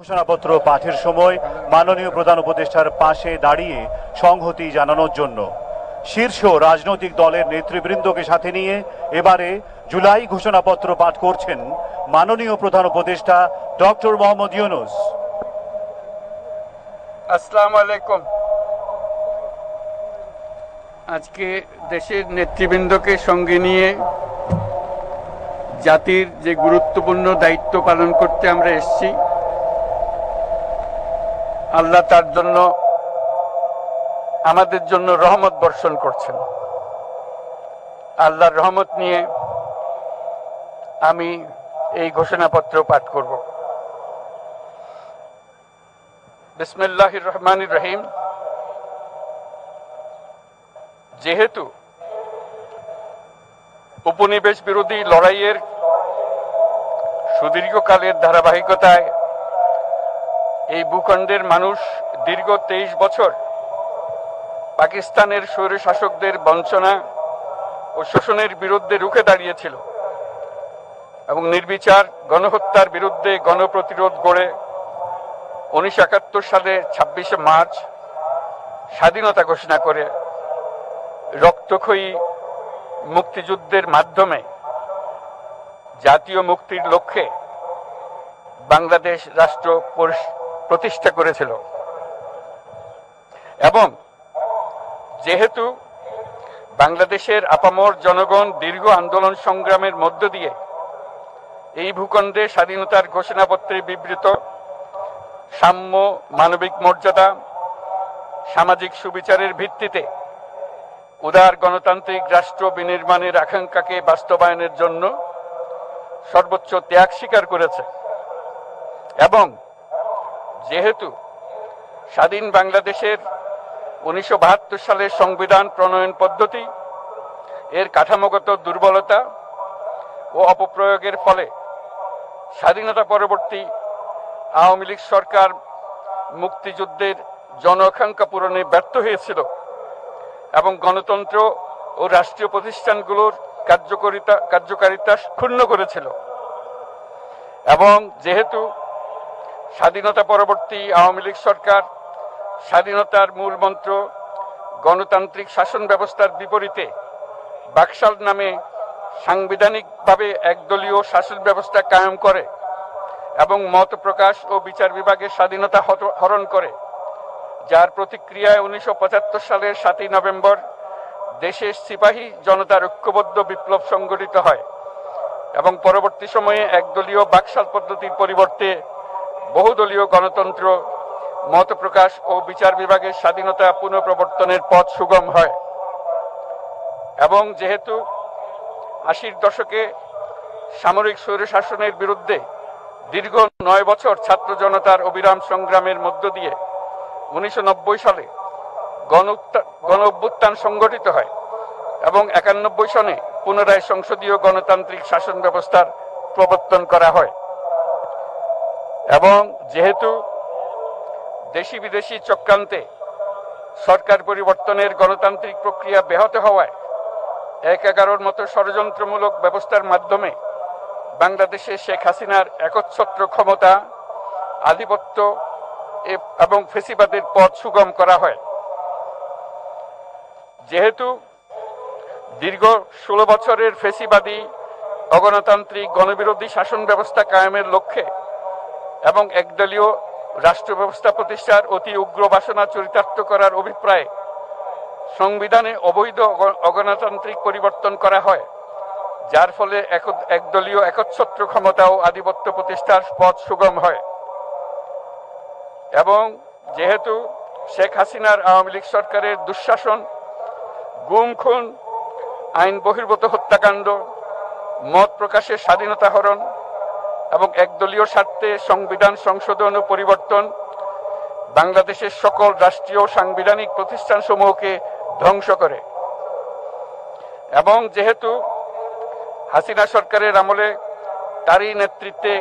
ঘোষণাপত্র পাঠের সময় মাননীয় প্রধান উপদেষ্টার পাশে দাঁড়িয়ে সংহতি জানানোর জন্য শীর্ষ রাজনৈতিক দলের নেতৃবৃন্দকে সাথে নিয়ে এবারে জুলাই ঘোষণাপত্র পাঠ করছেন মাননীয় প্রধান উপদেষ্টা ডক্টর মোহাম্মদ ইউনূস। আসসালামু আলাইকুম। আজকে দেশের নেতৃবৃন্দকে সঙ্গে নিয়ে জাতির যে গুরুত্বপূর্ণ দায়িত্ব পালন করতে আমরা এসেছি, আল্লাহ তার জন্য আমাদের জন্য রহমত বর্ষণ করছেন। আল্লাহর রহমত নিয়ে আমি এই ঘোষণাপত্র পাঠ করব। বিসমিল্লাহির রহমানির রহিম। যেহেতু উপনিবেশ বিরোধী লড়াইয়ের সুদীর্ঘকালের ধারাবাহিকতায় এই ভূখণ্ডের মানুষ দীর্ঘ 23 বছর পাকিস্তানের স্বৈরশাসকদের বঞ্চনা ও শোষণের বিরুদ্ধে রুখে দাঁড়িয়েছিল এবং নির্বিচার গণহত্যার বিরুদ্ধে গণপ্রতিরোধ গড়ে 1971 সালে 26শে মার্চ স্বাধীনতা ঘোষণা করে রক্তক্ষয়ী মুক্তিযুদ্ধের মাধ্যমে জাতীয় মুক্তির লক্ষ্যে বাংলাদেশ রাষ্ট্র প্রতিষ্ঠা করেছিল। এবং যেহেতু বাংলাদেশের আপামর জনগণ দীর্ঘ আন্দোলন সংগ্রামের মধ্য দিয়ে এই ভূখণ্ডে স্বাধীনতার ঘোষণাপত্রে বিবৃত সাম্য, মানবিক মর্যাদা, সামাজিক সুবিচারের ভিত্তিতে উদার গণতান্ত্রিক রাষ্ট্র বিনির্মাণের আকাঙ্ক্ষাকে বাস্তবায়নের জন্য সর্বোচ্চ ত্যাগ স্বীকার করেছে, এবং যেহেতু স্বাধীন বাংলাদেশের 1972 সালের সংবিধান প্রণয়ন পদ্ধতি এর কাঠামোগত দুর্বলতা ও অপপ্রয়োগের ফলে স্বাধীনতা পরবর্তী আওয়ামী লীগ সরকার মুক্তিযুদ্ধের জন আকাঙ্ক্ষা পূরণে ব্যর্থ হয়েছিল এবং গণতন্ত্র ও রাষ্ট্রীয় প্রতিষ্ঠানগুলোর কার্যকারিতা ক্ষুণ্ণ করেছিল। এবং যেহেতু স্বাধীনতা পরবর্তী আওয়ামী লীগ সরকার স্বাধীনতার মূল মন্ত্র গণতান্ত্রিক শাসন ব্যবস্থার বিপরীতে বাকশাল নামে সাংবিধানিকভাবে একদলীয় শাসন ব্যবস্থা কায়েম করে এবং মত প্রকাশ ও বিচার বিভাগের স্বাধীনতা হরণ করে, যার প্রতিক্রিয়ায় 1975 সালের 7ই নভেম্বর দেশের সিপাহী জনতার ঐক্যবদ্ধ বিপ্লব সংগঠিত হয় এবং পরবর্তী সময়ে একদলীয় বাকশাল পদ্ধতির পরিবর্তে বহুদলীয় গণতন্ত্র, মত প্রকাশ ও বিচার বিভাগের স্বাধীনতা পুনঃপ্রবর্তনের পথ সুগম হয়। এবং যেহেতু 80-র দশকে সামরিক স্বৈরশাসনের বিরুদ্ধে দীর্ঘ 9 বছর ছাত্র জনতার অবিরাম সংগ্রামের মধ্য দিয়ে 1990 সালে গণ অভ্যুত্থান সংগঠিত হয় এবং 91 সনে পুনরায় সংসদীয় গণতান্ত্রিক শাসন ব্যবস্থার প্রবর্তন করা হয়। এবং যেহেতু দেশি বিদেশি চক্রান্তে সরকার পরিবর্তনের গণতান্ত্রিক প্রক্রিয়া ব্যাহত হওয়ায় 1/11 মতো ষড়যন্ত্রমূলক ব্যবস্থার মাধ্যমে বাংলাদেশে শেখ হাসিনার একচ্ছত্র ক্ষমতা, আধিপত্য এবং ফেসিবাদের পথ সুগম করা হয়। যেহেতু দীর্ঘ 16 বছরের ফেসিবাদী অগণতান্ত্রিক গণবিরোধী শাসন ব্যবস্থা কায়েমের লক্ষ্যে এবং একদলীয় রাষ্ট্র ব্যবস্থা প্রতিষ্ঠার অতি উগ্র বাসনা চরিতার্থ করার অভিপ্রায়ে সংবিধানে অবৈধ অগণতান্ত্রিক পরিবর্তন করা হয়, যার ফলে একদলীয় একচ্ছত্র ক্ষমতা ও আধিপত্য প্রতিষ্ঠার পথ সুগম হয়। এবং যেহেতু শেখ হাসিনার আওয়ামী লীগ সরকারের দুঃশাসন, গুম খুন, আইন বহির্ভূত হত্যাকাণ্ড, মত প্রকাশের স্বাধীনতা হরণ এবং একদলীয় স্বার্থে সংবিধান সংশোধন ও পরিবর্তন বাংলাদেশের সকল রাষ্ট্রীয় সাংবিধানিক প্রতিষ্ঠানসমূহকে ধ্বংস করে। এবং যেহেতু হাসিনা সরকারের আমলে তারই নেতৃত্বে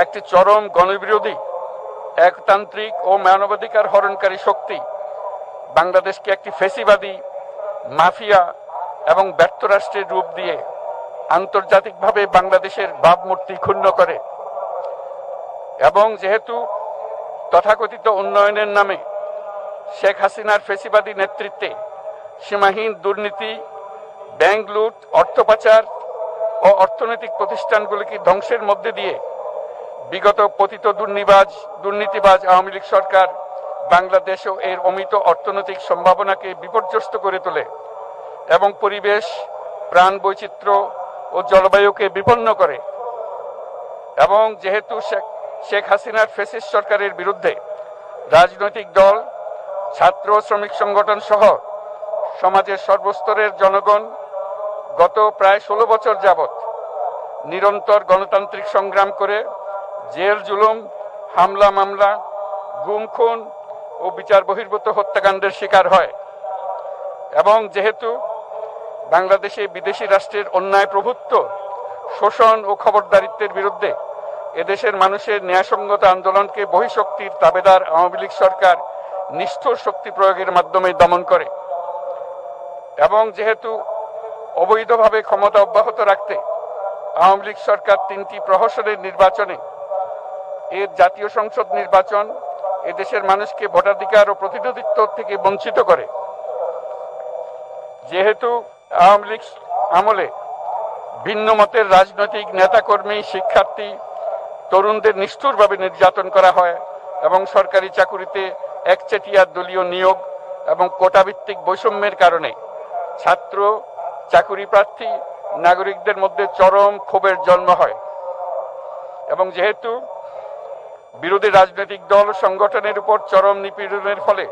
একটি চরম গণবিরোধী, একতান্ত্রিক ও মানবাধিকার হরণকারী শক্তি বাংলাদেশকে একটি ফেসিবাদী, মাফিয়া এবং ব্যর্থ রাষ্ট্রের রূপ দিয়ে আন্তর্জাতিকভাবে বাংলাদেশের ভাবমূর্তি ক্ষুণ্ণ করে এবং যেহেতু তথাকথিত উন্নয়নের নামে শেখ হাসিনার ফেসিবাদী নেতৃত্বে সীমাহীন দুর্নীতি, ব্যাংক লুট, অর্থ পাচার ও অর্থনৈতিক প্রতিষ্ঠানগুলিকে ধ্বংসের মধ্যে দিয়ে বিগত পতিত দুর্নীতিবাজ আওয়ামী লীগ সরকার বাংলাদেশ ও এর অমিত অর্থনৈতিক সম্ভাবনাকে বিপর্যস্ত করে তোলে এবং পরিবেশ, প্রাণ বৈচিত্র্য ও জলবায়ুকে বিপন্ন করে। এবং যেহেতু শেখ হাসিনার ফ্যাসিস্ট সরকারের বিরুদ্ধে রাজনৈতিক দল, ছাত্র শ্রমিক সংগঠন সহ সমাজের সর্বস্তরের জনগণ গত প্রায় 16 বছর যাবৎ নিরন্তর গণতান্ত্রিক সংগ্রাম করে জেল জুলুম, হামলা মামলা, গুম খুন ও বিচার বহির্ভূত হত্যাকাণ্ডের শিকার হয়। এবং যেহেতু বাংলাদেশে বিদেশি রাষ্ট্রের অন্যায় প্রভুত্ব, শোষণ ও খবরদারিত্বের বিরুদ্ধে এদেশের মানুষের ন্যায়সঙ্গত আন্দোলনকে বহিঃশক্তির তাবেদার আওয়ামী লীগ সরকার নিষ্ঠুর শক্তি প্রয়োগের মাধ্যমে দমন করে এবং যেহেতু অবৈধভাবে ক্ষমতা অব্যাহত রাখতে আওয়ামী লীগ সরকার 3টি প্রহসনের নির্বাচনে এর জাতীয় সংসদ নির্বাচন এদেশের মানুষকে ভোটাধিকার ও প্রতিনিধিত্ব থেকে বঞ্চিত করে। যেহেতু আওয়ামী লীগ আমলে ভিন্ন মতের রাজনৈতিক নেতাকর্মী, শিক্ষার্থী, তরুণদের নিষ্ঠুরভাবে নির্যাতন করা হয় এবং সরকারি চাকুরিতে একচেটিয়া দলীয় নিয়োগ এবং কোটাভিত্তিক বৈষম্যের কারণে ছাত্র, চাকুরি প্রার্থী, নাগরিকদের মধ্যে চরম ক্ষোভের জন্ম হয় এবং যেহেতু বিরোধী রাজনৈতিক দল সংগঠনের উপর চরম নিপীড়নের ফলে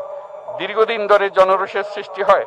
দীর্ঘদিন ধরে জনরোষের সৃষ্টি হয়।